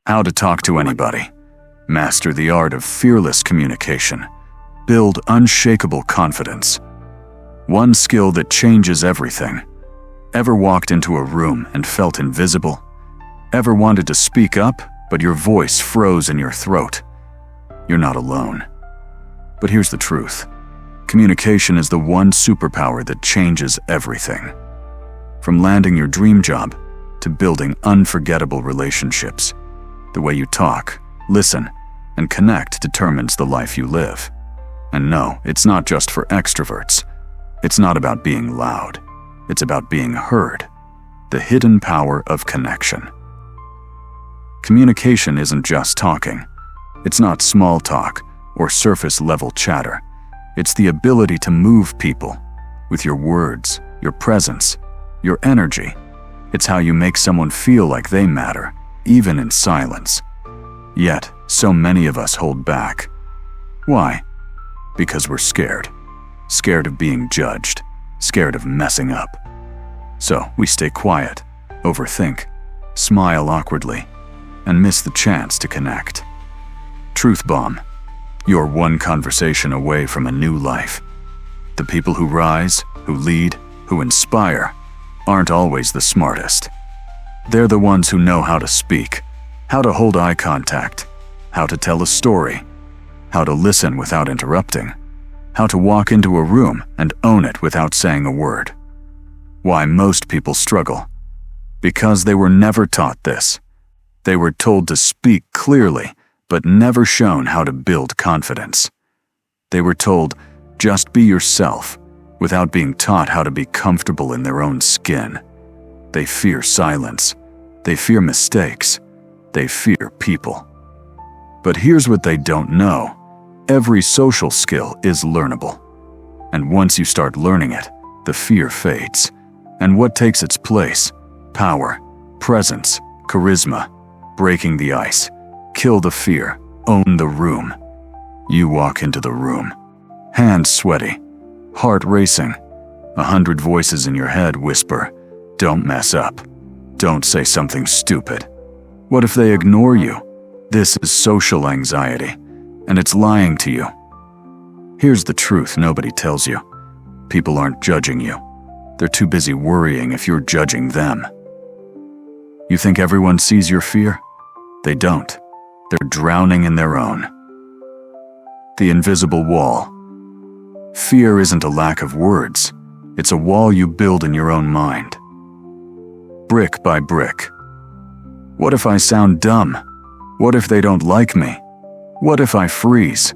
How to talk to anybody. Master the art of fearless communication. Build unshakable confidence. One skill that changes everything. Ever walked into a room and felt invisible? Ever wanted to speak up, but your voice froze in your throat? You're not alone. But here's the truth. Communication is the one superpower that changes everything. From landing your dream job to building unforgettable relationships, the way you talk, listen, and connect determines the life you live. And no, it's not just for extroverts. It's not about being loud. It's about being heard. The hidden power of connection. Communication isn't just talking. It's not small talk or surface-level chatter. It's the ability to move people with your words, your presence, your energy. It's how you make someone feel like they matter, even in silence. Yet, so many of us hold back. Why? Because we're scared. Scared of being judged. Scared of messing up. So we stay quiet, overthink, smile awkwardly, and miss the chance to connect. Truth bomb. You're one conversation away from a new life. The people who rise, who lead, who inspire, aren't always the smartest. They're the ones who know how to speak, how to hold eye contact, how to tell a story, how to listen without interrupting, how to walk into a room and own it without saying a word. Why most people struggle? Because they were never taught this. They were told to speak clearly, but never shown how to build confidence. They were told, just be yourself, without being taught how to be comfortable in their own skin. They fear silence. They fear mistakes. They fear people. But here's what they don't know. Every social skill is learnable. And once you start learning it, the fear fades. And what takes its place? Power, presence, charisma, breaking the ice. Kill the fear, own the room. You walk into the room. Hands sweaty, heart racing. 100 voices in your head whisper, don't mess up. Don't say something stupid. What if they ignore you? This is social anxiety, and it's lying to you. Here's the truth nobody tells you. People aren't judging you. They're too busy worrying if you're judging them. You think everyone sees your fear? They don't. They're drowning in their own. The invisible wall. Fear isn't a lack of words. It's a wall you build in your own mind. Brick by brick. What if I sound dumb? What if they don't like me? What if I freeze?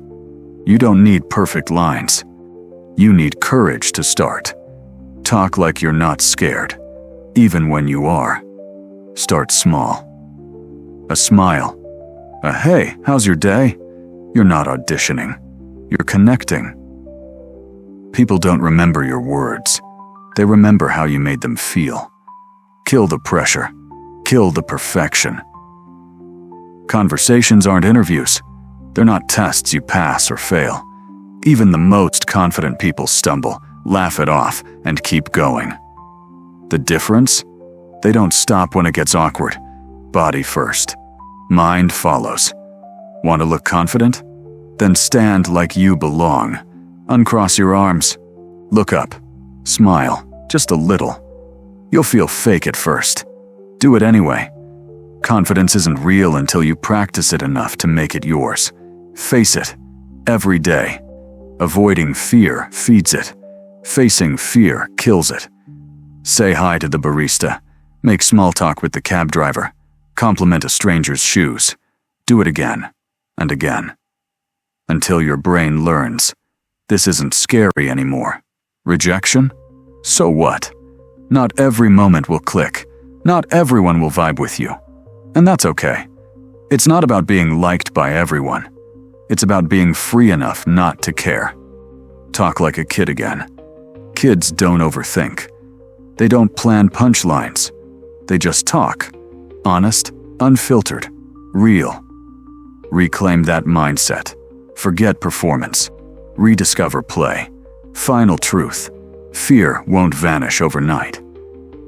You don't need perfect lines. You need courage to start. Talk like you're not scared, even when you are. Start small. A smile. A hey, how's your day? You're not auditioning. You're connecting. People don't remember your words. They remember how you made them feel. Kill the pressure. Kill the perfection. Conversations aren't interviews. They're not tests you pass or fail. Even the most confident people stumble, laugh it off, and keep going. The difference? They don't stop when it gets awkward. Body first. Mind follows. Want to look confident? Then stand like you belong. Uncross your arms. Look up. Smile, just a little. You'll feel fake at first. Do it anyway. Confidence isn't real until you practice it enough to make it yours. Face it, every day. Avoiding fear feeds it. Facing fear kills it. Say hi to the barista. Make small talk with the cab driver. Compliment a stranger's shoes. Do it again and again. Until your brain learns. This isn't scary anymore. Rejection? So what? Not every moment will click. Not everyone will vibe with you. And that's okay. It's not about being liked by everyone. It's about being free enough not to care. Talk like a kid again. Kids don't overthink. They don't plan punchlines. They just talk. Honest, unfiltered, real. Reclaim that mindset. Forget performance. Rediscover play. Final truth. Fear won't vanish overnight,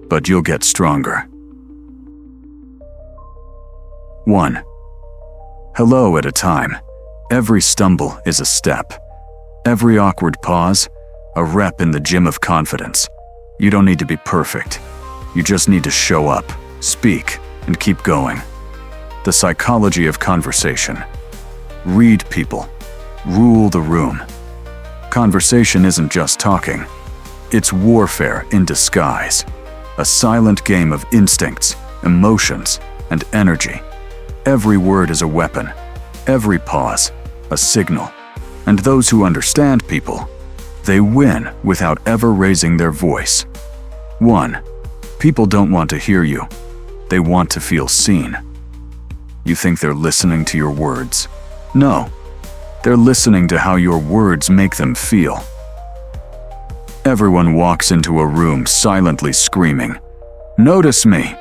but you'll get stronger. 1. hello at a time. Every stumble is a step. Every awkward pause, a rep in the gym of confidence. You don't need to be perfect. You just need to show up, speak, and keep going. The psychology of conversation. Read people. Rule the room. Conversation isn't just talking. It's warfare in disguise. A silent game of instincts, emotions, and energy. Every word is a weapon. Every pause, a signal. And those who understand people, they win without ever raising their voice. 1. People don't want to hear you. They want to feel seen. You think they're listening to your words? No. They're listening to how your words make them feel. Everyone walks into a room silently screaming, "Notice me!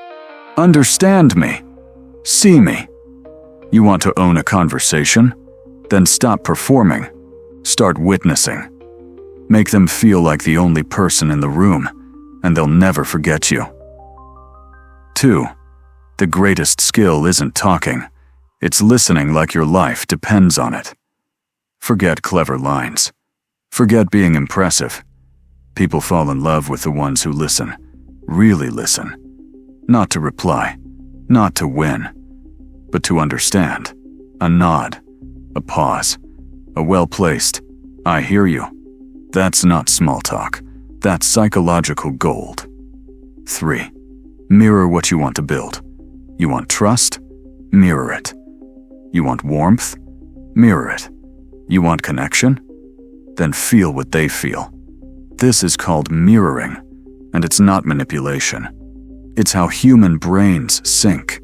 Understand me! See me!" You want to own a conversation? Then stop performing. Start witnessing. Make them feel like the only person in the room, and they'll never forget you. 2. The greatest skill isn't talking. It's listening like your life depends on it. Forget clever lines. Forget being impressive. People fall in love with the ones who listen, really listen. Not to reply, not to win, but to understand. A nod, a pause, a well-placed, "I hear you." That's not small talk. That's psychological gold. 3. Mirror what you want to build. You want trust? Mirror it. You want warmth? Mirror it. You want connection? Then feel what they feel. This is called mirroring, and it's not manipulation. It's how human brains sync,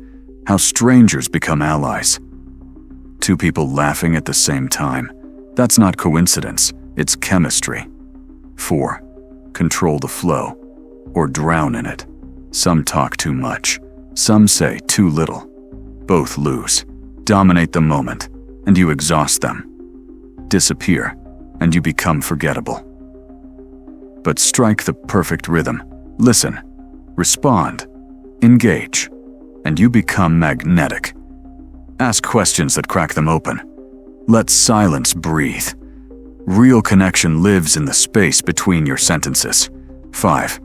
how strangers become allies. 2 people laughing at the same time. That's not coincidence, it's chemistry. 4. Control the flow, or drown in it. Some talk too much, some say too little. Both lose. Dominate the moment, and you exhaust them. Disappear, and you become forgettable. But strike the perfect rhythm. Listen, respond, engage, and you become magnetic. Ask questions that crack them open. Let silence breathe. Real connection lives in the space between your sentences. 5.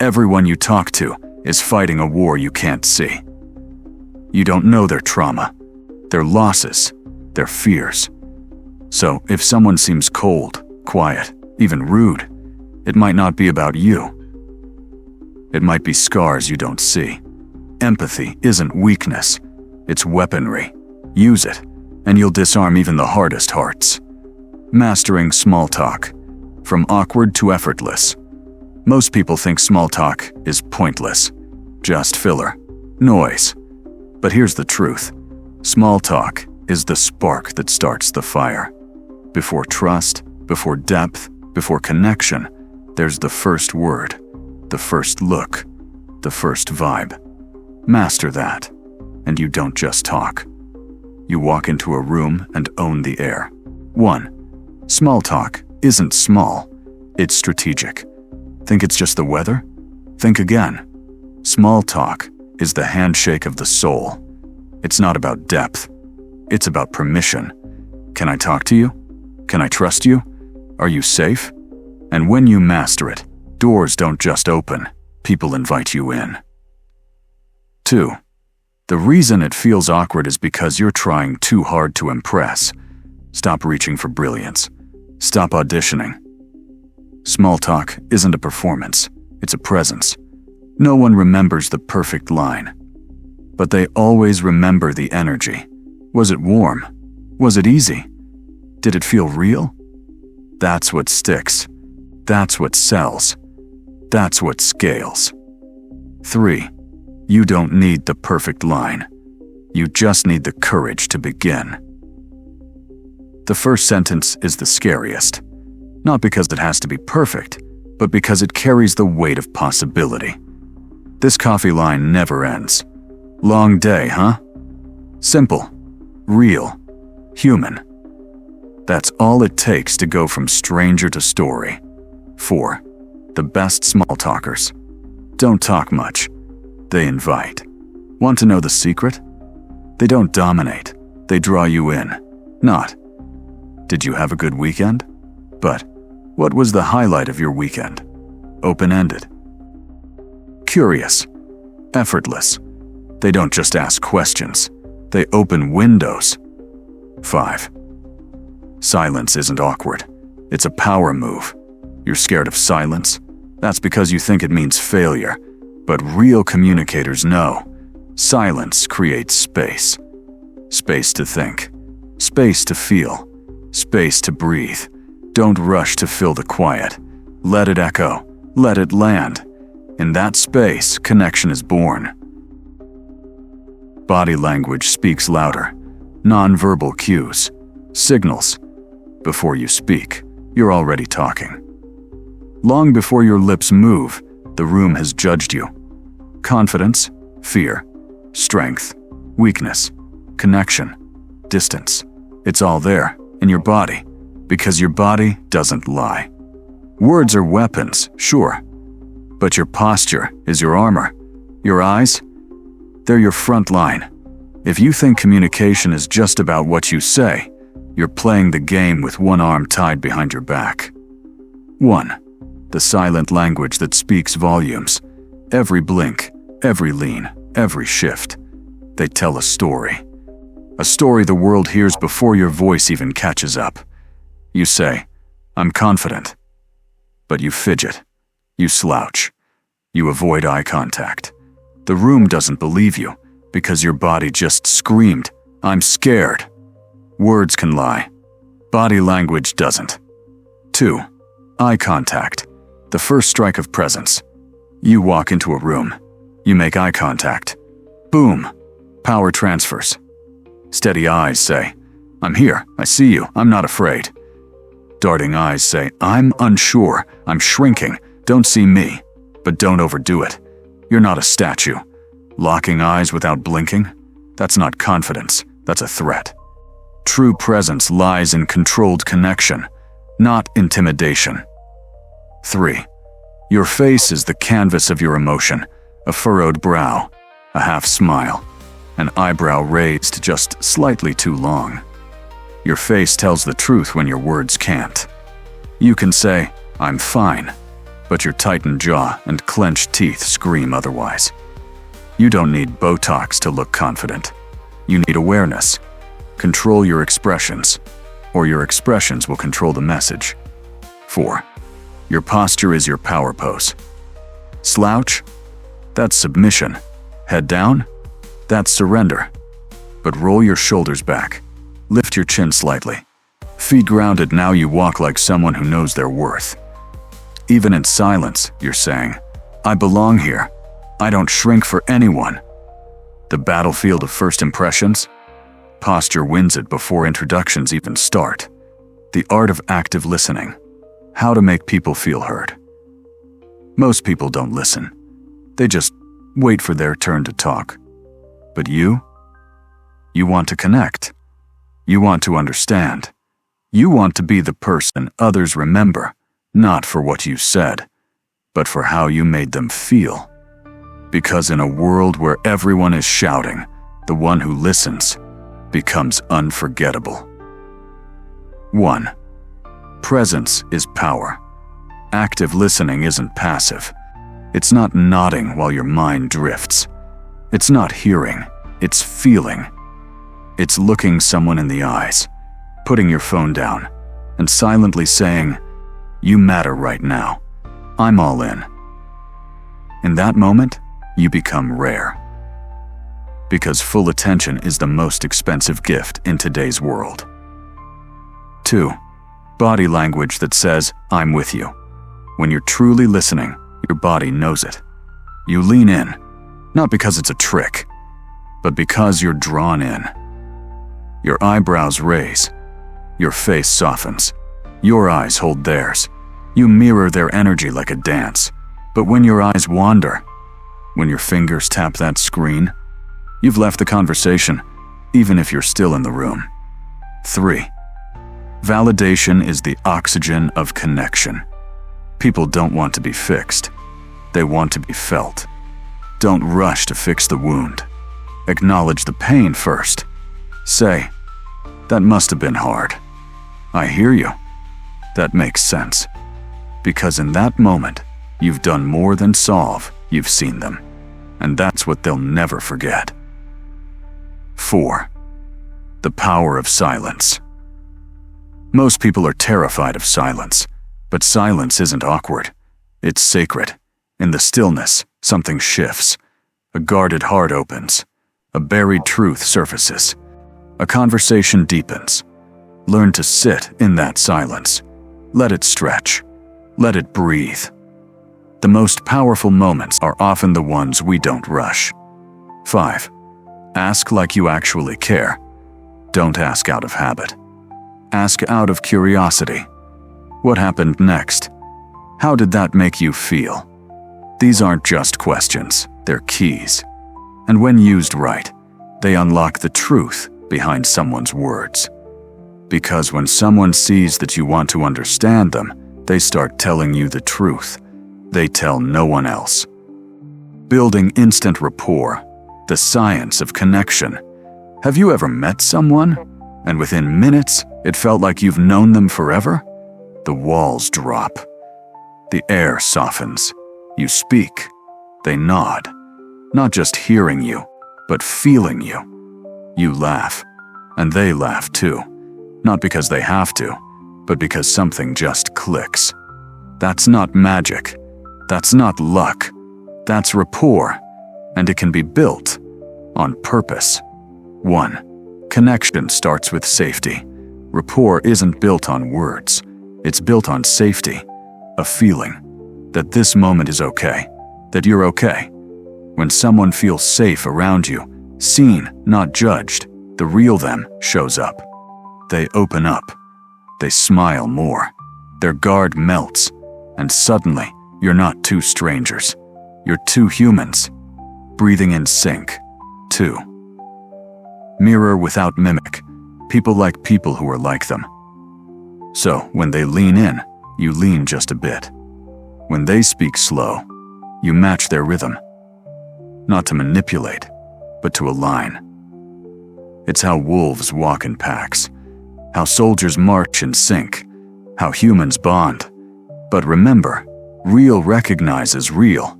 Everyone you talk to is fighting a war you can't see. You don't know their trauma, their losses, their fears. So if someone seems cold, quiet, even rude, it might not be about you. It might be scars you don't see. Empathy isn't weakness, it's weaponry. Use it, and you'll disarm even the hardest hearts. Mastering small talk, from awkward to effortless. Most people think small talk is pointless, just filler, noise. But here's the truth. Small talk is the spark that starts the fire. Before trust, before depth, before connection, there's the first word, the first look, the first vibe. Master that, and you don't just talk. You walk into a room and own the air. 1. Small talk isn't small, it's strategic. Think it's just the weather? Think again. Small talk is the handshake of the soul. It's not about depth, it's about permission. Can I talk to you? Can I trust you? Are you safe? And when you master it, doors don't just open, people invite you in. 2. The reason it feels awkward is because you're trying too hard to impress. Stop reaching for brilliance. Stop auditioning. Small talk isn't a performance, it's a presence. No one remembers the perfect line, but they always remember the energy. Was it warm? Was it easy? Did it feel real? That's what sticks. That's what sells. That's what scales. 3. You don't need the perfect line. You just need the courage to begin. The first sentence is the scariest. Not because it has to be perfect, but because it carries the weight of possibility. This coffee line never ends. Long day, huh? Simple, real, human. That's all it takes to go from stranger to story. 4. The best small talkers don't talk much. They invite. Want to know the secret? They don't dominate. They draw you in. Not, did you have a good weekend? But, what was the highlight of your weekend? Open-ended. Curious. Effortless. They don't just ask questions. They open windows. 5. Silence isn't awkward. It's a power move. You're scared of silence? That's because you think it means failure. But real communicators know. Silence creates space. Space to think. Space to feel. Space to breathe. Don't rush to fill the quiet. Let it echo. Let it land. In that space, connection is born. Body language speaks louder. Non-verbal cues. Signals. Before you speak, you're already talking. Long before your lips move, the room has judged you. Confidence, fear, strength, weakness, connection, distance. It's all there, in your body, because your body doesn't lie. Words are weapons, sure, but your posture is your armor. Your eyes, they're your front line. If you think communication is just about what you say, you're playing the game with one arm tied behind your back. 1. The silent language that speaks volumes. Every blink, every lean, every shift. They tell a story. A story the world hears before your voice even catches up. You say, I'm confident. But you fidget. You slouch. You avoid eye contact. The room doesn't believe you because your body just screamed, I'm scared. Words can lie. Body language doesn't. 2. Eye contact. The first strike of presence. You walk into a room. You make eye contact. Boom. Power transfers. Steady eyes say, I'm here, I see you, I'm not afraid. Darting eyes say, I'm unsure, I'm shrinking, don't see me, but don't overdo it. You're not a statue. Locking eyes without blinking? That's not confidence, that's a threat. True presence lies in controlled connection, not intimidation. 3. Your face is the canvas of your emotion, a furrowed brow, a half smile, an eyebrow raised just slightly too long. Your face tells the truth when your words can't. You can say, I'm fine, but your tightened jaw and clenched teeth scream otherwise. You don't need Botox to look confident. You need awareness. Control your expressions, or your expressions will control the message. 4. Your posture is your power pose. Slouch? That's submission. Head down? That's surrender. But roll your shoulders back. Lift your chin slightly. Feet grounded, now you walk like someone who knows their worth. Even in silence, you're saying, I belong here. I don't shrink for anyone. The battlefield of first impressions? Posture wins it before introductions even start. The art of active listening. How to make people feel heard. Most people don't listen. They just wait for their turn to talk. But you? You want to connect. You want to understand. You want to be the person others remember, not for what you said, but for how you made them feel. Because in a world where everyone is shouting, the one who listens becomes unforgettable. 1. Presence is power. Active listening isn't passive. It's not nodding while your mind drifts. It's not hearing, it's feeling. It's looking someone in the eyes, putting your phone down, and silently saying, you matter right now. I'm all in. In that moment, you become rare. Because full attention is the most expensive gift in today's world. 2. Body language that says, I'm with you. When you're truly listening, your body knows it. You lean in, not because it's a trick, but because you're drawn in. Your eyebrows raise. Your face softens. Your eyes hold theirs. You mirror their energy like a dance. But when your eyes wander, when your fingers tap that screen, you've left the conversation, even if you're still in the room. 3. Validation is the oxygen of connection. People don't want to be fixed. They want to be felt. Don't rush to fix the wound. Acknowledge the pain first. Say, That must have been hard. I hear you. That makes sense. Because in that moment, you've done more than solve, you've seen them. And that's what they'll never forget. 4. The power of silence. Most people are terrified of silence, but silence isn't awkward. It's sacred. In the stillness, something shifts. A guarded heart opens. A buried truth surfaces. A conversation deepens. Learn to sit in that silence. Let it stretch. Let it breathe. The most powerful moments are often the ones we don't rush. 5. Ask like you actually care. Don't ask out of habit. Ask out of curiosity. What happened next? How did that make you feel? These aren't just questions, they're keys. And when used right, they unlock the truth behind someone's words. Because when someone sees that you want to understand them, they start telling you the truth. They tell no one else. Building instant rapport, the science of connection. Have you ever met someone, and within minutes, it felt like you've known them forever? The walls drop. The air softens. You speak. They nod. Not just hearing you, but feeling you. You laugh, and they laugh too. Not because they have to, but because something just clicks. That's not magic. That's not luck. That's rapport, and it can be built on purpose. 1. Connection starts with safety. Rapport isn't built on words. It's built on safety, a feeling that this moment is okay, that you're okay. When someone feels safe around you, seen, not judged, the real them shows up. They open up. They smile more. Their guard melts, and suddenly, you're not two strangers. You're two humans, breathing in sync. 2. Mirror without mimic. People like people who are like them. So, when they lean in, you lean just a bit. When they speak slow, you match their rhythm. Not to manipulate, but to align. It's how wolves walk in packs, how soldiers march in sync, how humans bond. But remember, real recognizes real.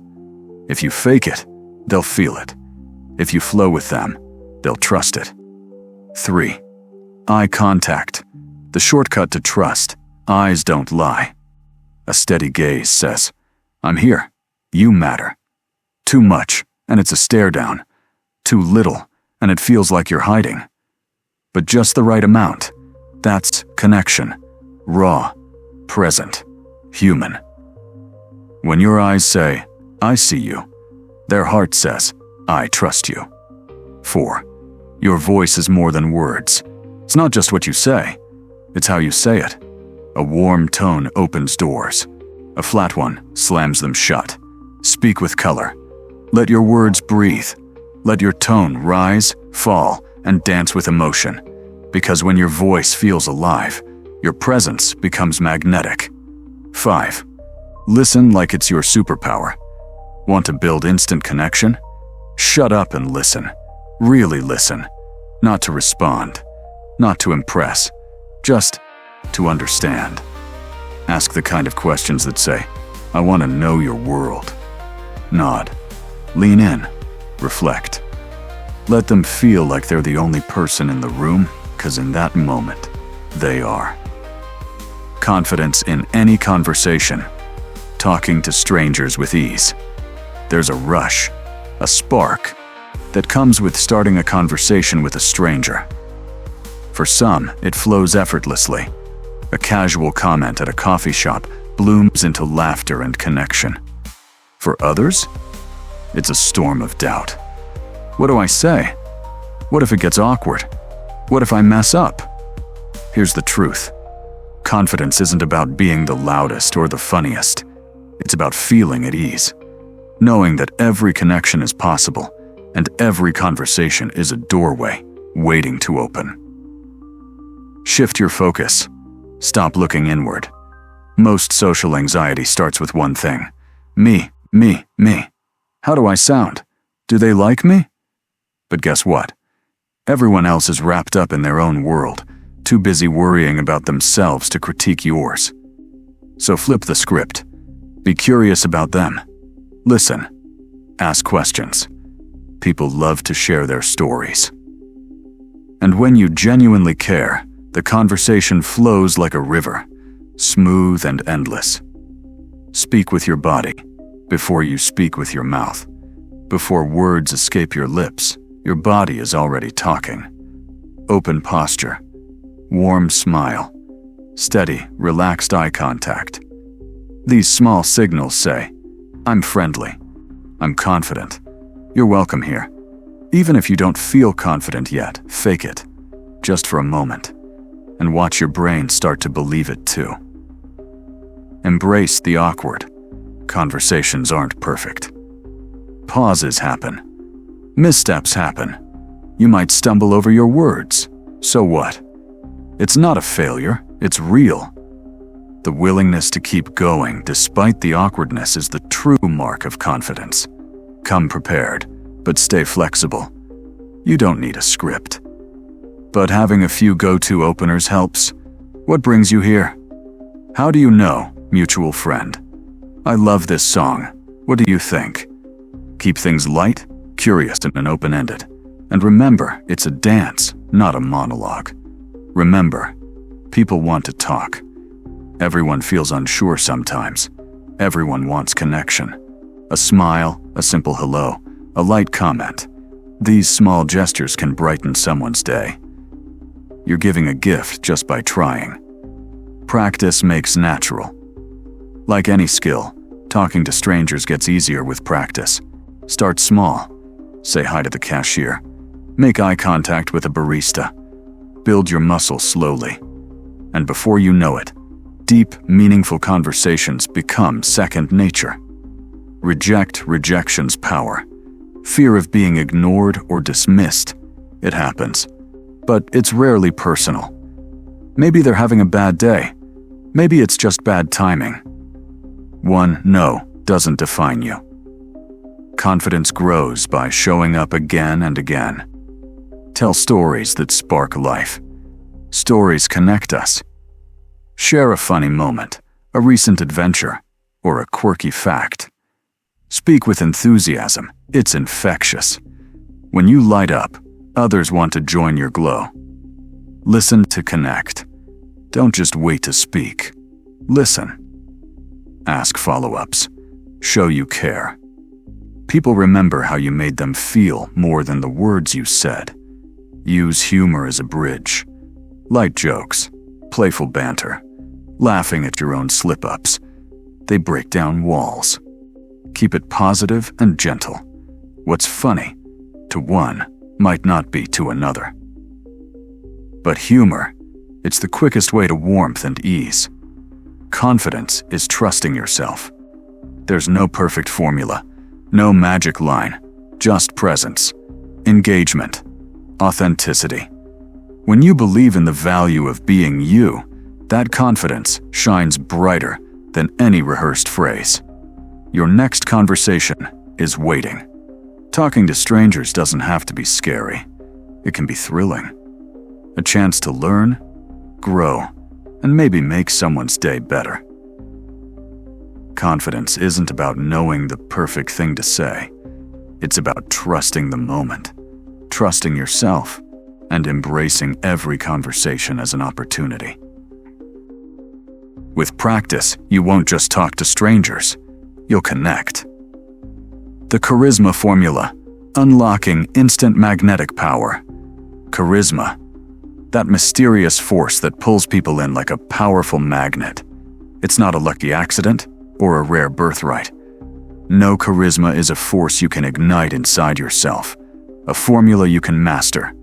If you fake it, they'll feel it. If you flow with them, they'll trust it. 3. Eye contact. The shortcut to trust. Eyes don't lie. A steady gaze says, I'm here. You matter. Too much, and it's a stare down. Too little, and it feels like you're hiding. But just the right amount. That's connection. Raw, present, human. When your eyes say, I see you, their heart says, I trust you. 4. Your voice is more than words. It's not just what you say, it's how you say it. A warm tone opens doors. A flat one slams them shut. Speak with color. Let your words breathe. Let your tone rise, fall, and dance with emotion. Because when your voice feels alive, your presence becomes magnetic. 5. Listen like it's your superpower. Want to build instant connection? Shut up and listen. Really listen. Not to respond. Not to impress. Just to understand. Ask the kind of questions that say, I want to know your world. Nod. Lean in. Reflect. Let them feel like they're the only person in the room, because in that moment, they are. Confidence in any conversation. Talking to strangers with ease. There's a rush, a spark, that comes with starting a conversation with a stranger. For some, it flows effortlessly. A casual comment at a coffee shop blooms into laughter and connection. For others, it's a storm of doubt. What do I say? What if it gets awkward? What if I mess up? Here's the truth. Confidence isn't about being the loudest or the funniest. It's about feeling at ease. Knowing that every connection is possible and every conversation is a doorway waiting to open. Shift your focus. Stop looking inward. Most social anxiety starts with one thing. Me, me, me. How do I sound? Do they like me? But guess what? Everyone else is wrapped up in their own world, too busy worrying about themselves to critique yours. So flip the script. Be curious about them. Listen. Ask questions. People love to share their stories. And when you genuinely care, the conversation flows like a river, smooth and endless. Speak with your body before you speak with your mouth. Before words escape your lips, your body is already talking. Open posture, warm smile, steady, relaxed eye contact. These small signals say, I'm friendly, I'm confident, you're welcome here. Even if you don't feel confident yet, fake it, just for a moment, and watch your brain start to believe it too. Embrace the awkward. Conversations aren't perfect. Pauses happen. Missteps happen. You might stumble over your words. So what? It's not a failure, it's real. The willingness to keep going despite the awkwardness is the true mark of confidence. Come prepared, but stay flexible. You don't need a script. But having a few go-to openers helps. What brings you here? How do you know, mutual friend? I love this song. What do you think? Keep things light, curious, and open-ended. And remember, it's a dance, not a monologue. Remember, people want to talk. Everyone feels unsure sometimes. Everyone wants connection. A smile, a simple hello, a light comment. These small gestures can brighten someone's day. You're giving a gift just by trying. Practice makes natural. Like any skill, talking to strangers gets easier with practice. Start small. Say hi to the cashier. Make eye contact with a barista. Build your muscle slowly. And before you know it, deep, meaningful conversations become second nature. Reject rejection's power. Fear of being ignored or dismissed. It happens. But it's rarely personal. Maybe they're having a bad day. Maybe it's just bad timing. One no doesn't define you. Confidence grows by showing up again and again. Tell stories that spark life. Stories connect us. Share a funny moment, a recent adventure, or a quirky fact. Speak with enthusiasm. It's infectious. When you light up, others want to join your glow. Listen to connect. Don't just wait to speak. Listen. Ask follow-ups. Show you care. People remember how you made them feel more than the words you said. Use humor as a bridge. Light jokes, playful banter, laughing at your own slip-ups. They break down walls. Keep it positive and gentle. What's funny to one might not be to another. But humor, it's the quickest way to warmth and ease. Confidence is trusting yourself. There's no perfect formula, no magic line, just presence, engagement, authenticity. When you believe in the value of being you, that confidence shines brighter than any rehearsed phrase. Your next conversation is waiting. Talking to strangers doesn't have to be scary. It can be thrilling. A chance to learn, grow, and maybe make someone's day better. Confidence isn't about knowing the perfect thing to say. It's about trusting the moment, trusting yourself, and embracing every conversation as an opportunity. With practice, you won't just talk to strangers, you'll connect. The charisma formula, unlocking instant magnetic power. Charisma, that mysterious force that pulls people in like a powerful magnet. It's not a lucky accident or a rare birthright. No, charisma is a force you can ignite inside yourself, a formula you can master,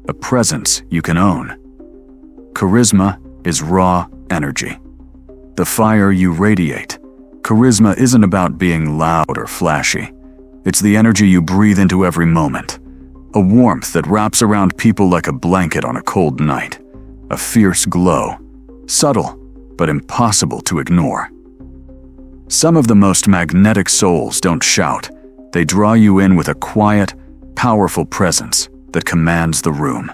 a presence you can own. Charisma is raw energy, the fire you radiate. Charisma isn't about being loud or flashy. It's the energy you breathe into every moment, a warmth that wraps around people like a blanket on a cold night, a fierce glow, subtle but impossible to ignore. Some of the most magnetic souls don't shout. They draw you in with a quiet, powerful presence that commands the room.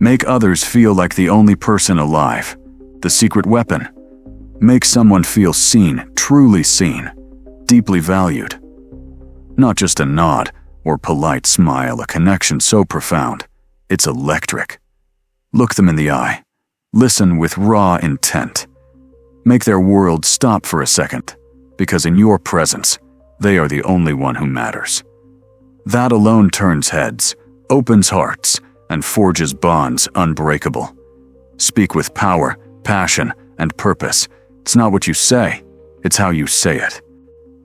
Make others feel like the only person alive. The secret weapon. Make someone feel seen, truly seen, deeply valued. Not just a nod or polite smile, a connection so profound, it's electric. Look them in the eye. Listen with raw intent. Make their world stop for a second, because in your presence, they are the only one who matters. That alone turns heads, opens hearts, and forges bonds unbreakable. Speak with power, passion, and purpose. It's not what you say, it's how you say it.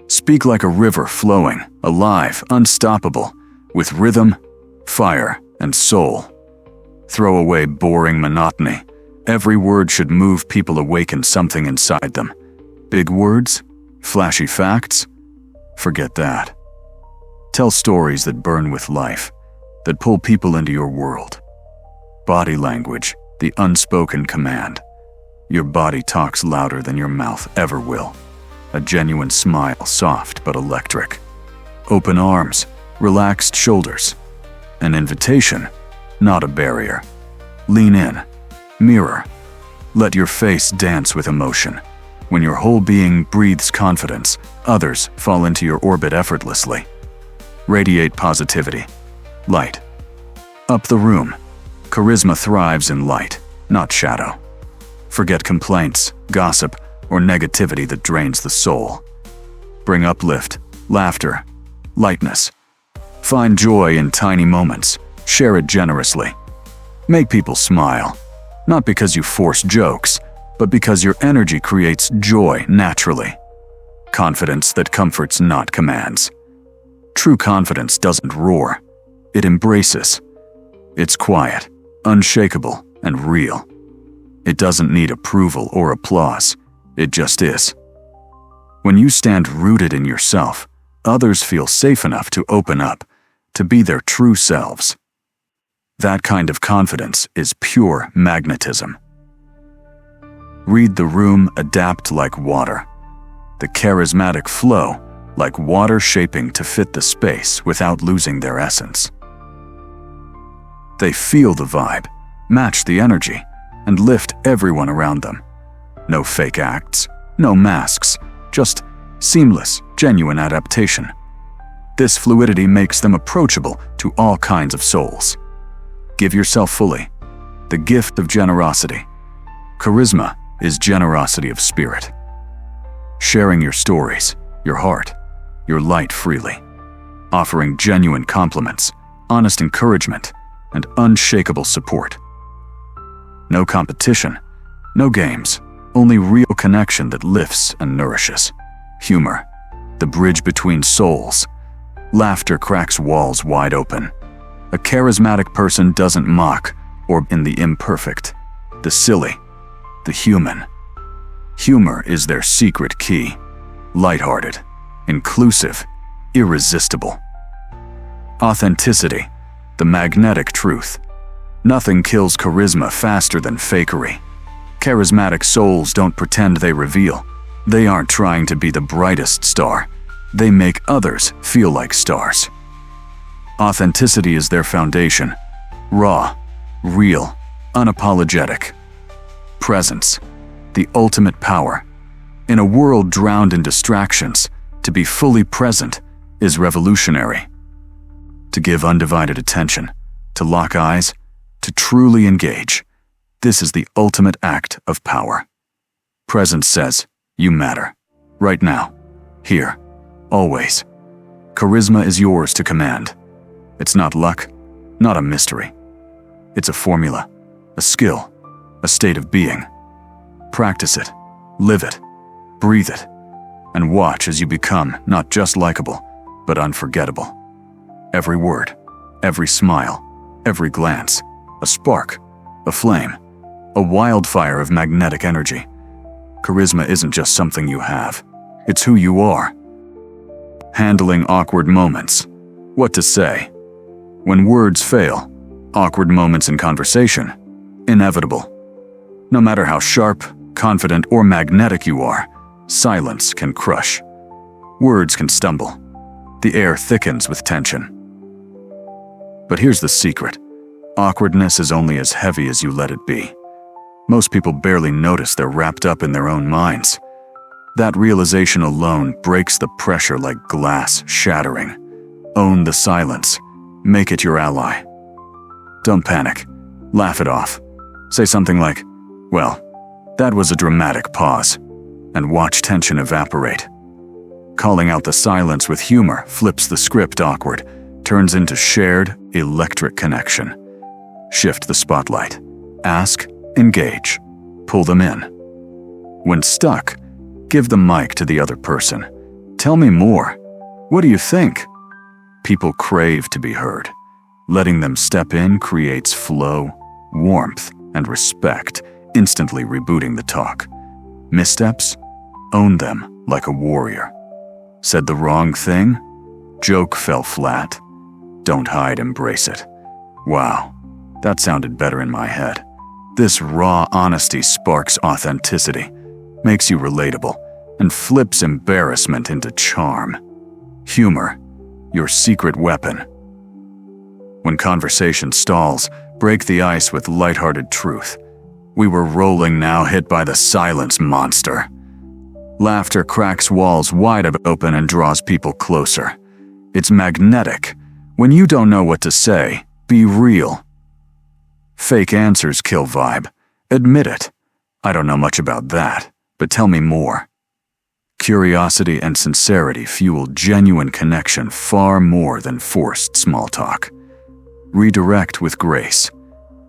Speak like a river flowing, alive, unstoppable, with rhythm, fire, and soul. Throw away boring monotony. Every word should move people, awaken something inside them. Big words? Flashy facts? Forget that. Tell stories that burn with life, that pull people into your world. Body language, the unspoken command. Your body talks louder than your mouth ever will. A genuine smile, soft but electric. Open arms, relaxed shoulders. An invitation, not a barrier. Lean in. Mirror. Let your face dance with emotion. When your whole being breathes confidence, others fall into your orbit effortlessly. Radiate positivity. Light. Up the room. Charisma thrives in light, not shadow. Forget complaints, gossip, or negativity that drains the soul. Bring uplift, laughter, lightness. Find joy in tiny moments. Share it generously. Make people smile. Not because you force jokes, but because your energy creates joy naturally. Confidence that comforts, not commands. True confidence doesn't roar. It embraces. It's quiet, unshakable, and real. It doesn't need approval or applause. It just is. When you stand rooted in yourself, others feel safe enough to open up, to be their true selves. That kind of confidence is pure magnetism. Read the room, adapt like water. The charismatic flow, like water shaping to fit the space without losing their essence. They feel the vibe, match the energy, and lift everyone around them. No fake acts, no masks, just seamless, genuine adaptation. This fluidity makes them approachable to all kinds of souls. Give yourself fully. The gift of generosity. Charisma is generosity of spirit. Sharing your stories, your heart, your light freely. Offering genuine compliments, honest encouragement, and unshakable support. No competition, no games, only real connection that lifts and nourishes. Humor, the bridge between souls. Laughter cracks walls wide open. A charismatic person doesn't mock or in the imperfect, the silly, the human. Humor is their secret key. Lighthearted, inclusive, irresistible. Authenticity, the magnetic truth. Nothing kills charisma faster than fakery. Charismatic souls don't pretend, they reveal. They aren't trying to be the brightest star. They make others feel like stars. Authenticity is their foundation. Raw, real, unapologetic. Presence, the ultimate power. In a world drowned in distractions, to be fully present is revolutionary. To give undivided attention, to lock eyes, to truly engage. This is the ultimate act of power. Presence says, you matter. Right now. Here. Always. Charisma is yours to command. It's not luck, not a mystery. It's a formula, a skill, a state of being. Practice it, live it, breathe it, and watch as you become not just likable, but unforgettable. Every word, every smile, every glance, a spark, a flame, a wildfire of magnetic energy. Charisma isn't just something you have, it's who you are. Handling awkward moments. What to say? When words fail, awkward moments in conversation, inevitable. No matter how sharp, confident, or magnetic you are, silence can crush. Words can stumble. The air thickens with tension. But here's the secret. Awkwardness is only as heavy as you let it be. Most people barely notice they're wrapped up in their own minds. That realization alone breaks the pressure like glass shattering. Own the silence. Make it your ally. Don't panic. Laugh it off. Say something like, "Well, that was a dramatic pause," and watch tension evaporate. Calling out the silence with humor flips the script awkward, turns into shared, electric connection. Shift the spotlight. Ask, engage, pull them in. When stuck, give the mic to the other person. Tell me more. What do you think? People crave to be heard. Letting them step in creates flow, warmth, and respect, instantly rebooting the talk. Missteps? Own them like a warrior. Said the wrong thing? Joke fell flat. Don't hide, embrace it. Wow, that sounded better in my head. This raw honesty sparks authenticity, makes you relatable, and flips embarrassment into charm. Humor, your secret weapon. When conversation stalls, break the ice with lighthearted truth. We were rolling now, hit by the silence monster. Laughter cracks walls wide open and draws people closer. It's magnetic. When you don't know what to say, be real. Fake answers kill vibe. Admit it. I don't know much about that, but tell me more. Curiosity and sincerity fuel genuine connection far more than forced small talk. Redirect with grace.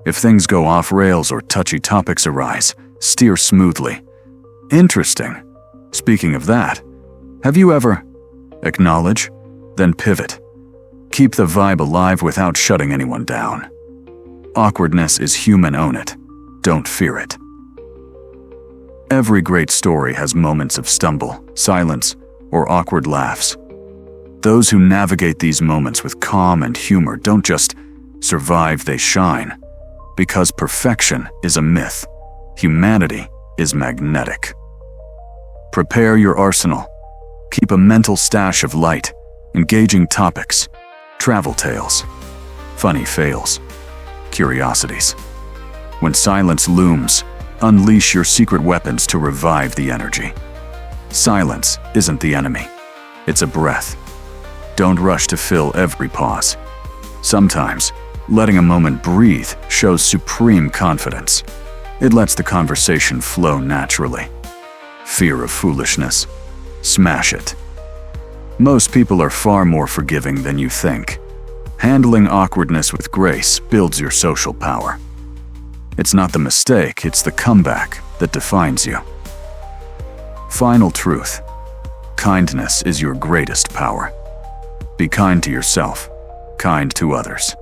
If things go off rails or touchy topics arise, steer smoothly. Interesting. Speaking of that, have you ever acknowledge, then pivot? Keep the vibe alive without shutting anyone down. Awkwardness is human, own it. Don't fear it. Every great story has moments of stumble, silence, or awkward laughs. Those who navigate these moments with calm and humor don't just survive, they shine. Because perfection is a myth, humanity is magnetic. Prepare your arsenal. Keep a mental stash of light, engaging topics, travel tales, funny fails, curiosities. When silence looms, unleash your secret weapons to revive the energy. Silence isn't the enemy. It's a breath. Don't rush to fill every pause. Sometimes, letting a moment breathe shows supreme confidence. It lets the conversation flow naturally. Fear of foolishness? Smash it. Most people are far more forgiving than you think. Handling awkwardness with grace builds your social power. It's not the mistake, it's the comeback that defines you. Final truth. Kindness is your greatest power. Be kind to yourself, kind to others.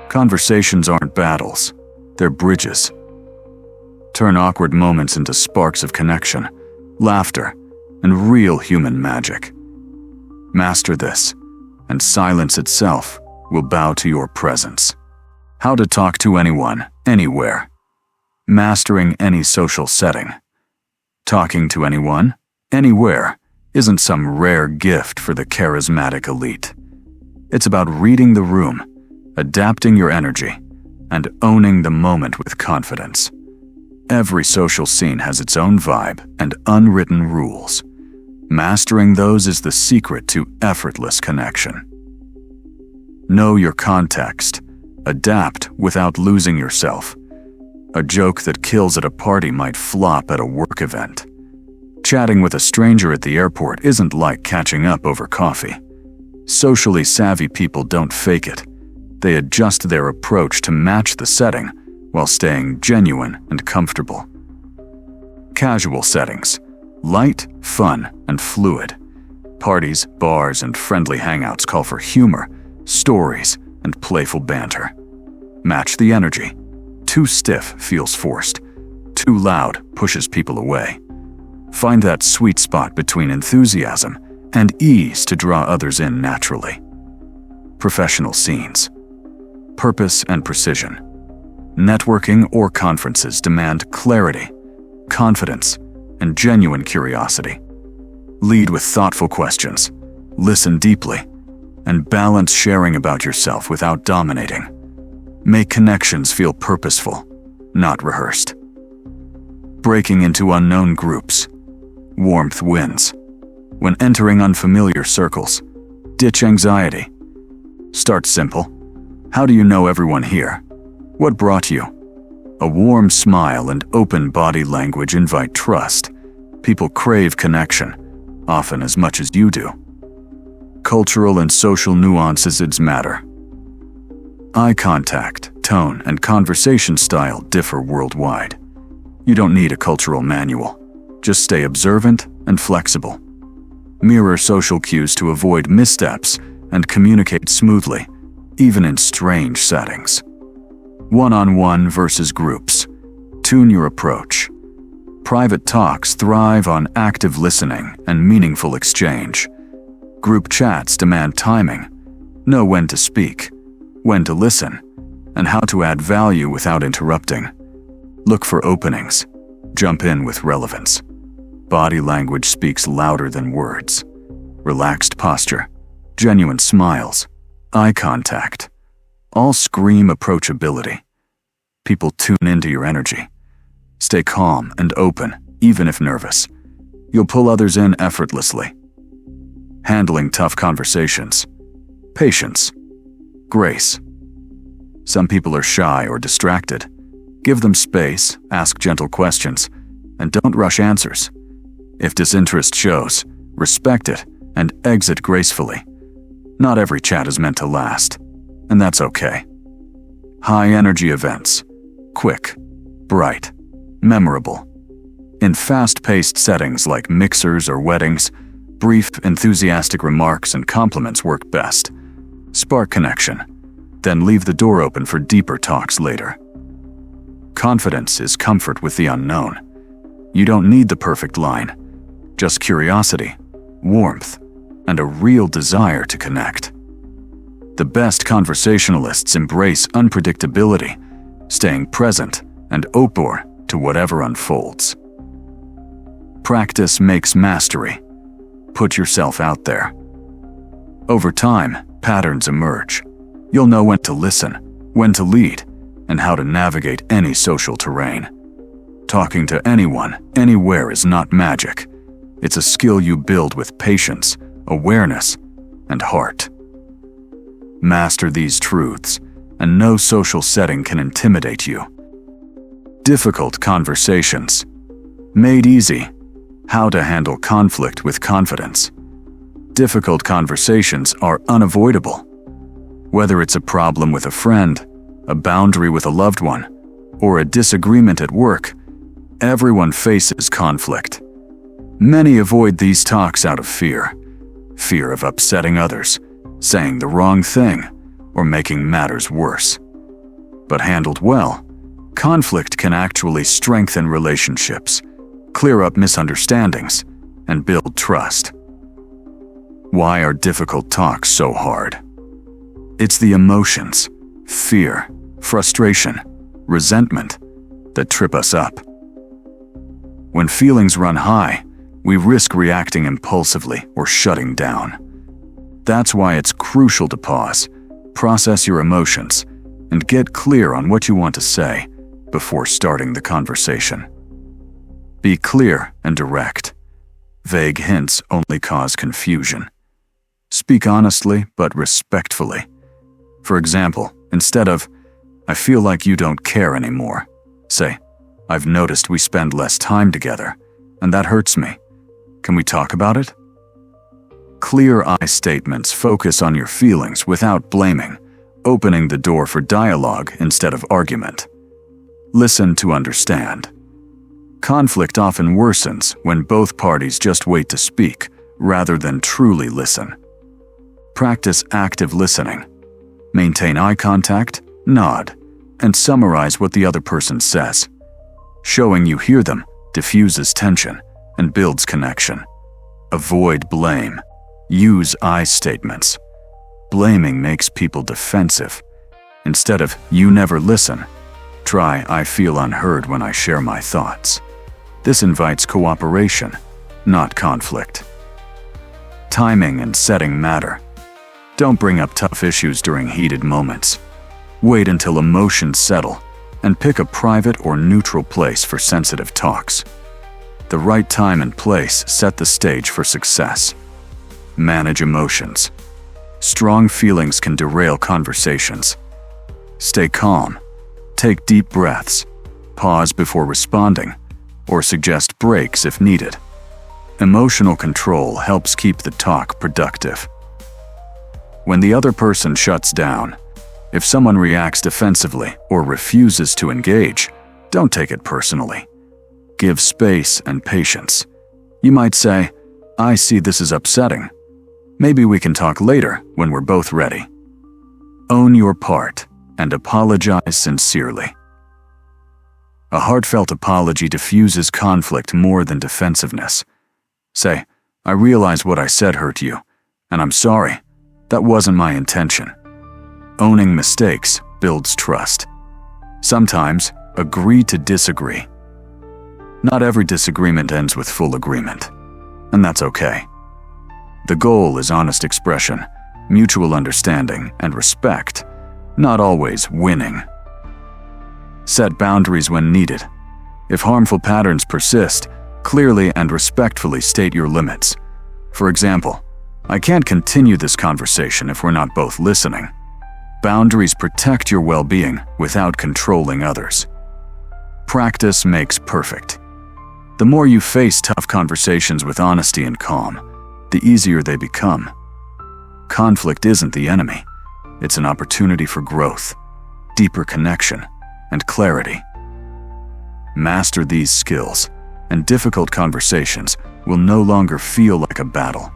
Conversations aren't battles, they're bridges. Turn awkward moments into sparks of connection, laughter, and real human magic. Master this, and silence itself will bow to your presence. How to talk to anyone, anywhere. Mastering any social setting. Talking to anyone, anywhere, isn't some rare gift for the charismatic elite. It's about reading the room, adapting your energy, and owning the moment with confidence. Every social scene has its own vibe and unwritten rules. Mastering those is the secret to effortless connection. Know your context. Adapt without losing yourself. A joke that kills at a party might flop at a work event. Chatting with a stranger at the airport isn't like catching up over coffee. Socially savvy people don't fake it. They adjust their approach to match the setting while staying genuine and comfortable. Casual settings. Light, fun, and fluid. Parties, bars, and friendly hangouts call for humor, stories, and playful banter. Match the energy. Too stiff feels forced. Too loud pushes people away. Find that sweet spot between enthusiasm and ease to draw others in naturally. Professional scenes. Purpose and precision. Networking or conferences demand clarity, confidence, and genuine curiosity. Lead with thoughtful questions, listen deeply, and balance sharing about yourself without dominating. Make connections feel purposeful, not rehearsed. Breaking into unknown groups. Warmth wins. When entering unfamiliar circles, ditch anxiety. Start simple. How do you know everyone here? What brought you? A warm smile and open body language invite trust. People crave connection, often as much as you do. Cultural and social nuances matter. Eye contact, tone, and conversation style differ worldwide. You don't need a cultural manual. Just stay observant and flexible. Mirror social cues to avoid missteps and communicate smoothly, even in strange settings. One-on-one versus groups. Tune your approach. Private talks thrive on active listening and meaningful exchange. Group chats demand timing. Know when to speak, when to listen, and how to add value without interrupting. Look for openings. Jump in with relevance. Body language speaks louder than words. Relaxed posture, genuine smiles, eye contact. All scream approachability. People tune into your energy. Stay calm and open, even if nervous. You'll pull others in effortlessly. Handling tough conversations. Patience. Grace. Some people are shy or distracted. Give them space, ask gentle questions, and don't rush answers. If disinterest shows, respect it and exit gracefully. Not every chat is meant to last, and that's okay. High-energy events. Quick, bright, memorable. In fast-paced settings like mixers or weddings, brief, enthusiastic remarks and compliments work best. Spark connection, then leave the door open for deeper talks later. Confidence is comfort with the unknown. You don't need the perfect line, just curiosity, warmth, and a real desire to connect. The best conversationalists embrace unpredictability, staying present and open to whatever unfolds. Practice makes mastery. Put yourself out there. Over time, patterns emerge. You'll know when to listen, when to lead, and how to navigate any social terrain. Talking to anyone, anywhere is not magic. It's a skill you build with patience, awareness, and heart. Master these truths, and no social setting can intimidate you. Difficult conversations. Made easy. How to handle conflict with confidence. Difficult conversations are unavoidable. Whether it's a problem with a friend, a boundary with a loved one, or a disagreement at work, everyone faces conflict. Many avoid these talks out of fear. Fear of upsetting others, saying the wrong thing, or making matters worse. But handled well, conflict can actually strengthen relationships, clear up misunderstandings, and build trust. Why are difficult talks so hard? It's the emotions, fear, frustration, resentment that trip us up. When feelings run high, we risk reacting impulsively or shutting down. That's why it's crucial to pause, process your emotions, and get clear on what you want to say before starting the conversation. Be clear and direct. Vague hints only cause confusion. Speak honestly but respectfully. For example, instead of, "I feel like you don't care anymore," say, "I've noticed we spend less time together, and that hurts me. Can we talk about it?" Clear I statements focus on your feelings without blaming, opening the door for dialogue instead of argument. Listen to understand. Conflict often worsens when both parties just wait to speak rather than truly listen. Practice active listening. Maintain eye contact, nod, and summarize what the other person says. Showing you hear them diffuses tension and builds connection. Avoid blame. Use I statements. Blaming makes people defensive. Instead of "you never listen," try "I feel unheard when I share my thoughts." This invites cooperation, not conflict. Timing and setting matter. Don't bring up tough issues during heated moments. Wait until emotions settle and pick a private or neutral place for sensitive talks. The right time and place set the stage for success. Manage emotions. Strong feelings can derail conversations. Stay calm. Take deep breaths. Pause before responding, or suggest breaks if needed. Emotional control helps keep the talk productive. When the other person shuts down, if someone reacts defensively or refuses to engage, don't take it personally. Give space and patience. You might say, "I see this is upsetting. Maybe we can talk later when we're both ready." Own your part and apologize sincerely. A heartfelt apology diffuses conflict more than defensiveness. Say, "I realize what I said hurt you, and I'm sorry. That wasn't my intention." Owning mistakes builds trust. Sometimes, agree to disagree. Not every disagreement ends with full agreement, and that's okay. The goal is honest expression, mutual understanding, and respect, not always winning. Set boundaries when needed. If harmful patterns persist, clearly and respectfully state your limits. For example, "I can't continue this conversation if we're not both listening." Boundaries protect your well-being without controlling others. Practice makes perfect. The more you face tough conversations with honesty and calm, the easier they become. Conflict isn't the enemy. It's an opportunity for growth, deeper connection, and clarity. Master these skills, and difficult conversations will no longer feel like a battle,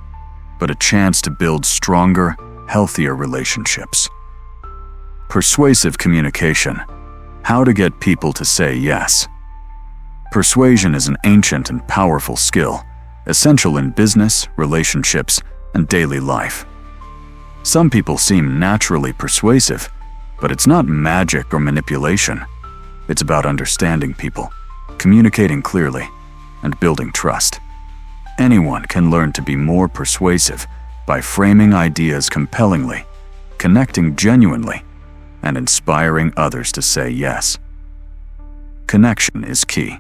but a chance to build stronger, healthier relationships. Persuasive communication. How to get people to say yes. Persuasion is an ancient and powerful skill, essential in business, relationships, and daily life. Some people seem naturally persuasive, but it's not magic or manipulation. It's about understanding people, communicating clearly, and building trust. Anyone can learn to be more persuasive by framing ideas compellingly, connecting genuinely, and inspiring others to say yes. Connection is key.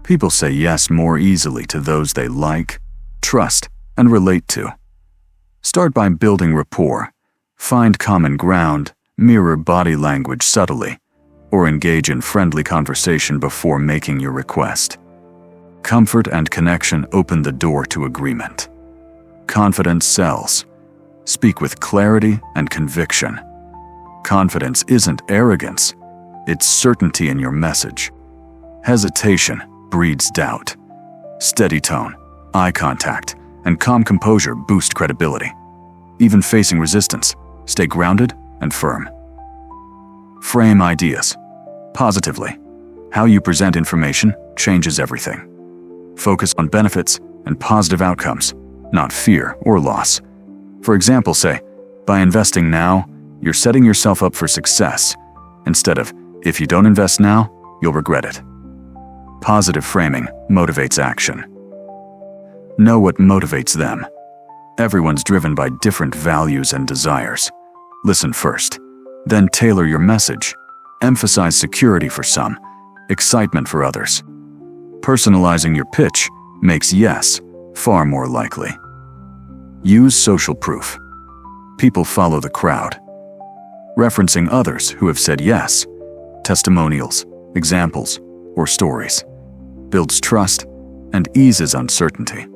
People say yes more easily to those they like, trust, and relate to. Start by building rapport. Find common ground, mirror body language subtly, or engage in friendly conversation before making your request. Comfort and connection open the door to agreement. Confidence sells. Speak with clarity and conviction. Confidence isn't arrogance, it's certainty in your message. Hesitation breeds doubt. Steady tone, eye contact, and calm composure boost credibility. Even facing resistance, stay grounded and firm. Frame ideas positively. How you present information changes everything. Focus on benefits and positive outcomes, not fear or loss. For example, say, "By investing now, you're setting yourself up for success," instead of, "If you don't invest now, you'll regret it." Positive framing motivates action. Know what motivates them. Everyone's driven by different values and desires. Listen first, then tailor your message. Emphasize security for some, excitement for others. Personalizing your pitch makes yes far more likely. Use social proof. People follow the crowd. Referencing others who have said yes, testimonials, examples, or stories, builds trust and eases uncertainty.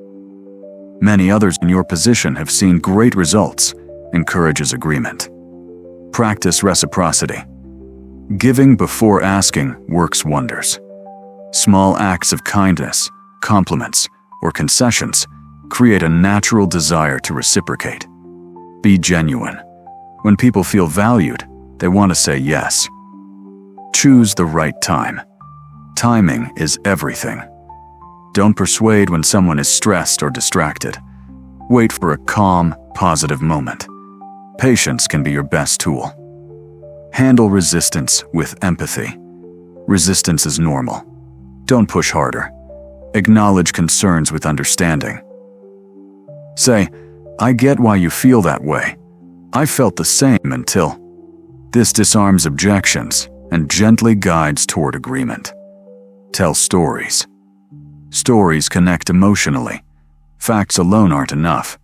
Many others in your position have seen great results, encourages agreement. Practice reciprocity. Giving before asking works wonders. Small acts of kindness, compliments, or concessions create a natural desire to reciprocate. Be genuine. When people feel valued, they want to say yes. Choose the right time. Timing is everything. Don't persuade when someone is stressed or distracted. Wait for a calm, positive moment. Patience can be your best tool. Handle resistance with empathy. Resistance is normal. Don't push harder. Acknowledge concerns with understanding. Say, "I get why you feel that way. I felt the same until..." This disarms objections and gently guides toward agreement. Tell stories. Stories connect emotionally. Facts alone aren't enough.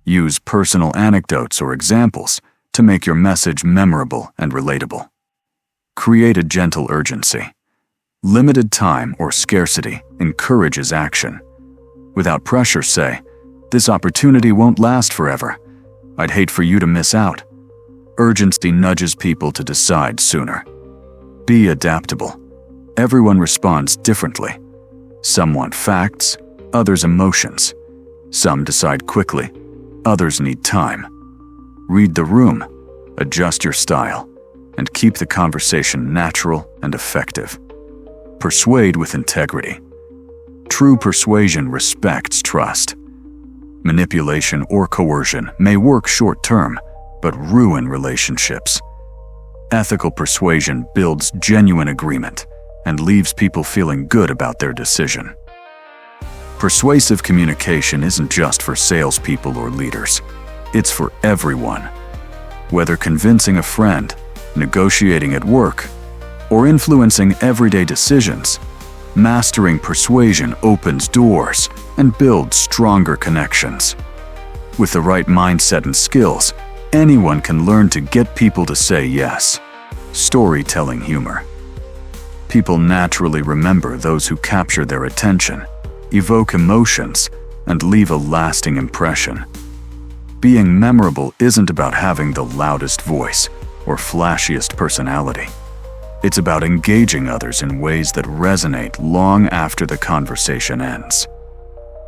Use personal anecdotes or examples to make your message memorable and relatable. Create a gentle urgency. Limited time or scarcity encourages action. Without pressure, say, "This opportunity won't last forever. I'd hate for you to miss out." Urgency nudges people to decide sooner. Be adaptable. Everyone responds differently. Some want facts, others emotions. Some decide quickly, others need time. Read the room, adjust your style, and keep the conversation natural and effective. Persuade with integrity. True persuasion respects trust. Manipulation or coercion may work short-term, but ruin relationships. Ethical persuasion builds genuine agreement and leaves people feeling good about their decision. Persuasive communication isn't just for salespeople or leaders. It's for everyone. Whether convincing a friend, negotiating at work, or influencing everyday decisions, mastering persuasion opens doors and builds stronger connections. With the right mindset and skills, anyone can learn to get people to say yes. Storytelling humor. People naturally remember those who capture their attention, evoke emotions, and leave a lasting impression. Being memorable isn't about having the loudest voice or flashiest personality. It's about engaging others in ways that resonate long after the conversation ends.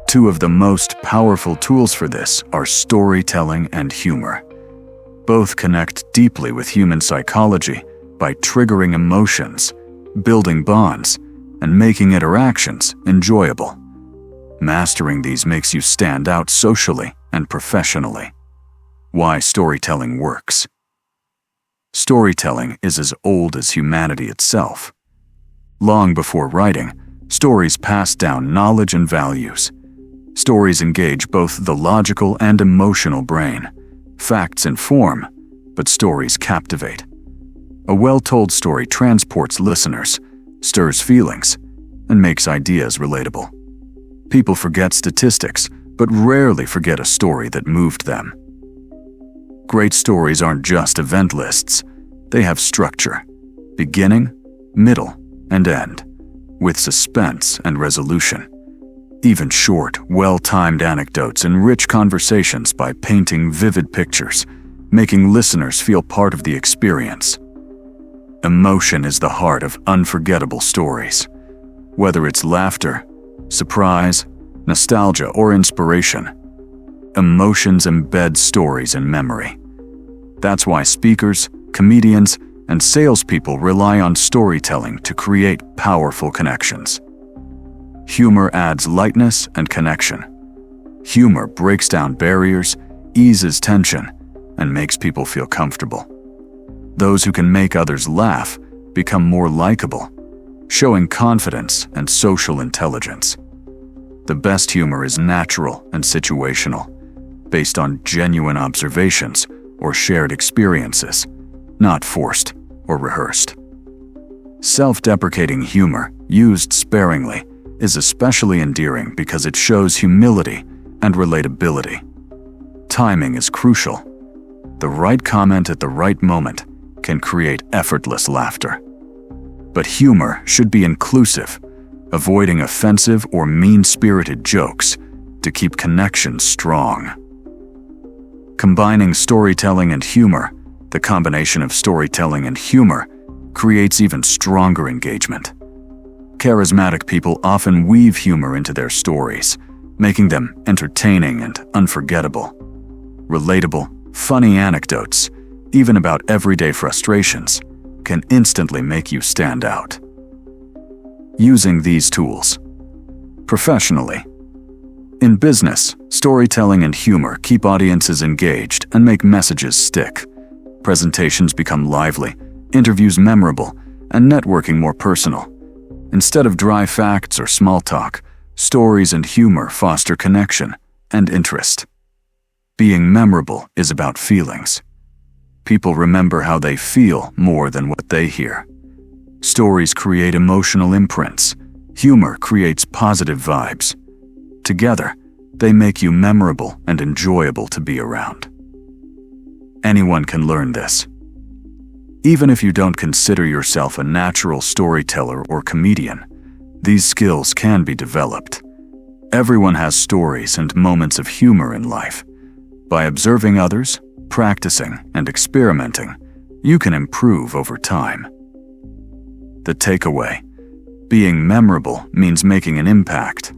Two of the most powerful tools for this are storytelling and humor. Both connect deeply with human psychology by triggering emotions, building bonds, and making interactions enjoyable. Mastering these makes you stand out socially and professionally. Why storytelling works. Storytelling is as old as humanity itself. Long before writing, stories passed down knowledge and values. Stories engage both the logical and emotional brain. Facts inform, but stories captivate. A well-told story transports listeners, stirs feelings, and makes ideas relatable. People forget statistics, but rarely forget a story that moved them. Great stories aren't just event lists. They have structure, beginning, middle, and end, with suspense and resolution. Even short, well-timed anecdotes enrich conversations by painting vivid pictures, making listeners feel part of the experience. Emotion is the heart of unforgettable stories. Whether it's laughter, surprise, nostalgia, or inspiration, emotions embed stories in memory. That's why speakers, comedians, and salespeople rely on storytelling to create powerful connections. Humor adds lightness and connection. Humor breaks down barriers, eases tension, and makes people feel comfortable. Those who can make others laugh become more likable, showing confidence and social intelligence. The best humor is natural and situational, based on genuine observations or shared experiences, not forced or rehearsed. Self-deprecating humor, used sparingly, is especially endearing because it shows humility and relatability. Timing is crucial. The right comment at the right moment can create effortless laughter. But humor should be inclusive, avoiding offensive or mean-spirited jokes to keep connections strong. Combining storytelling and humor, the combination of storytelling and humor creates even stronger engagement. Charismatic people often weave humor into their stories, making them entertaining and unforgettable. Relatable, funny anecdotes, even about everyday frustrations, can instantly make you stand out. Using these tools. Professionally. In business, storytelling and humor keep audiences engaged and make messages stick. Presentations become lively, interviews memorable, and networking more personal. Instead of dry facts or small talk, stories and humor foster connection and interest. Being memorable is about feelings. People remember how they feel more than what they hear. Stories create emotional imprints. Humor creates positive vibes. Together, they make you memorable and enjoyable to be around. Anyone can learn this. Even if you don't consider yourself a natural storyteller or comedian, these skills can be developed. Everyone has stories and moments of humor in life. By observing others, practicing, and experimenting, you can improve over time. The takeaway: being memorable means making an impact.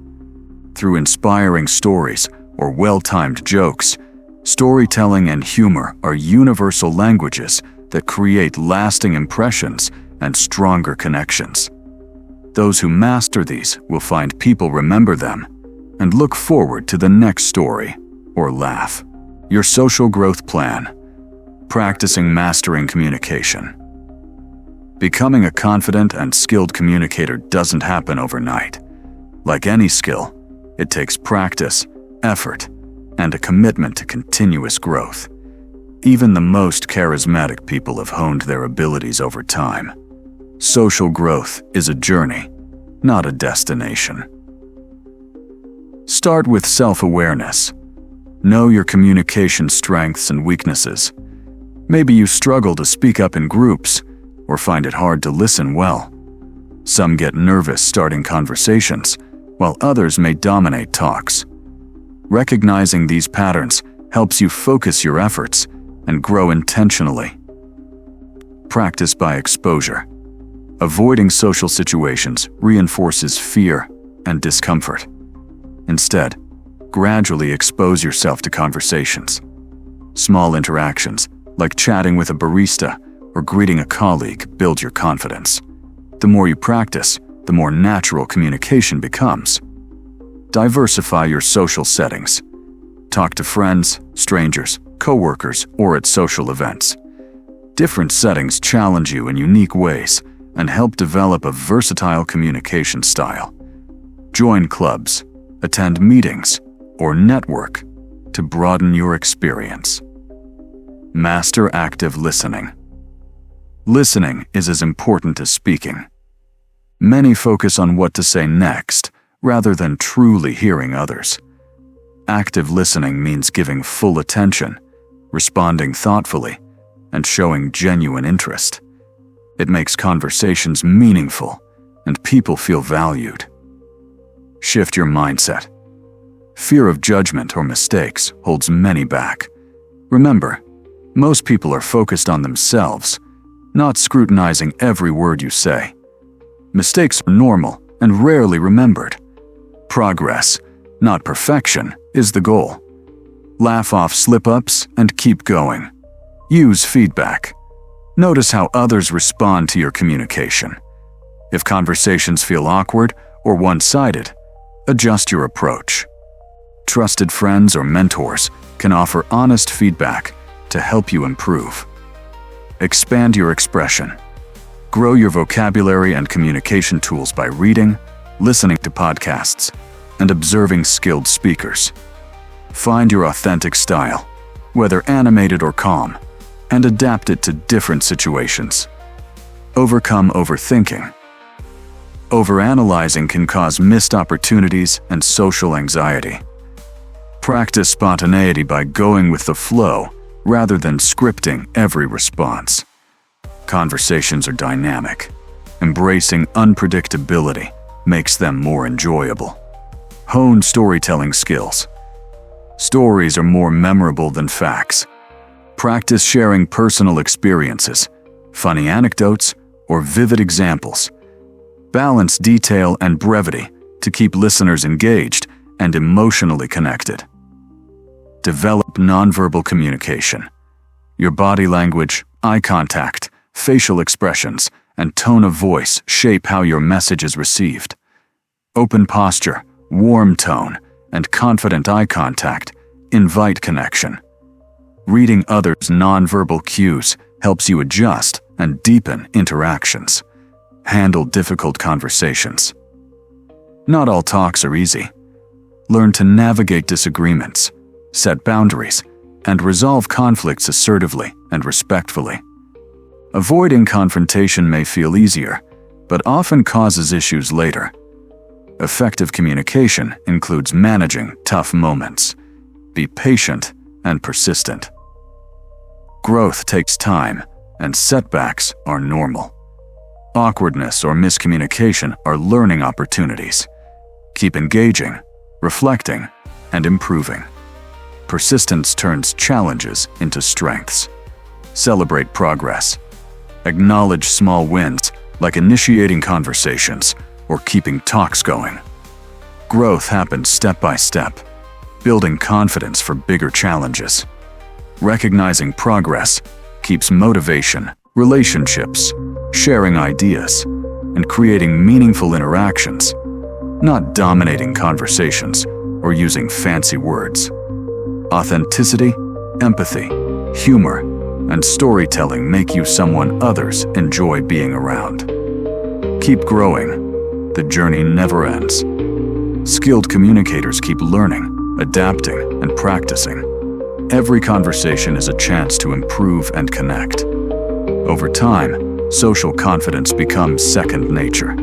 Through inspiring stories or well-timed jokes, storytelling and humor are universal languages that create lasting impressions and stronger connections. Those who master these will find people remember them and look forward to the next story or laugh. Your social growth plan. Practicing mastering communication. Becoming a confident and skilled communicator doesn't happen overnight. Like any skill, it takes practice, effort, and a commitment to continuous growth. Even the most charismatic people have honed their abilities over time. Social growth is a journey, not a destination. Start with self-awareness. Know your communication strengths and weaknesses. Maybe you struggle to speak up in groups or find it hard to listen well. Some get nervous starting conversations, while others may dominate talks. Recognizing these patterns helps you focus your efforts and grow intentionally. Practice by exposure. Avoiding social situations reinforces fear and discomfort. Instead, gradually expose yourself to conversations. Small interactions, like chatting with a barista or greeting a colleague, build your confidence. The more you practice, the more natural communication becomes. Diversify your social settings. Talk to friends, strangers, coworkers, or at social events. Different settings challenge you in unique ways and help develop a versatile communication style. Join clubs, attend meetings, or network to broaden your experience. Master active listening. Listening is as important as speaking. Many focus on what to say next rather than truly hearing others. Active listening means giving full attention, responding thoughtfully, and showing genuine interest. It makes conversations meaningful and people feel valued. Shift your mindset. Fear of judgment or mistakes holds many back. Remember, most people are focused on themselves, not scrutinizing every word you say. Mistakes are normal and rarely remembered. Progress, not perfection, is the goal. Laugh off slip-ups and keep going. Use feedback. Notice how others respond to your communication. If conversations feel awkward or one-sided, adjust your approach. Trusted friends or mentors can offer honest feedback to help you improve. Expand your expression. Grow your vocabulary and communication tools by reading, listening to podcasts, and observing skilled speakers. Find your authentic style, whether animated or calm, and adapt it to different situations. Overcome overthinking. Overanalyzing can cause missed opportunities and social anxiety. Practice spontaneity by going with the flow rather than scripting every response. Conversations are dynamic. Embracing unpredictability makes them more enjoyable. Hone storytelling skills. Stories are more memorable than facts. Practice sharing personal experiences, funny anecdotes, or vivid examples. Balance detail and brevity to keep listeners engaged and emotionally connected. Develop nonverbal communication. Your body language, eye contact, facial expressions, and tone of voice shape how your message is received. Open posture, warm tone, and confident eye contact invite connection. Reading others' nonverbal cues helps you adjust and deepen interactions. Handle difficult conversations. Not all talks are easy. Learn to navigate disagreements, set boundaries, and resolve conflicts assertively and respectfully. Avoiding confrontation may feel easier, but often causes issues later. Effective communication includes managing tough moments. Be patient and persistent. Growth takes time, and setbacks are normal. Awkwardness or miscommunication are learning opportunities. Keep engaging, reflecting, and improving. Persistence turns challenges into strengths. Celebrate progress. Acknowledge small wins, like initiating conversations or keeping talks going. Growth happens step by step, building confidence for bigger challenges. Recognizing progress keeps motivation, relationships, sharing ideas, and creating meaningful interactions, not dominating conversations or using fancy words. Authenticity, empathy, humor, and storytelling make you someone others enjoy being around. Keep growing. The journey never ends. Skilled communicators keep learning, adapting, and practicing. Every conversation is a chance to improve and connect. Over time, social confidence becomes second nature.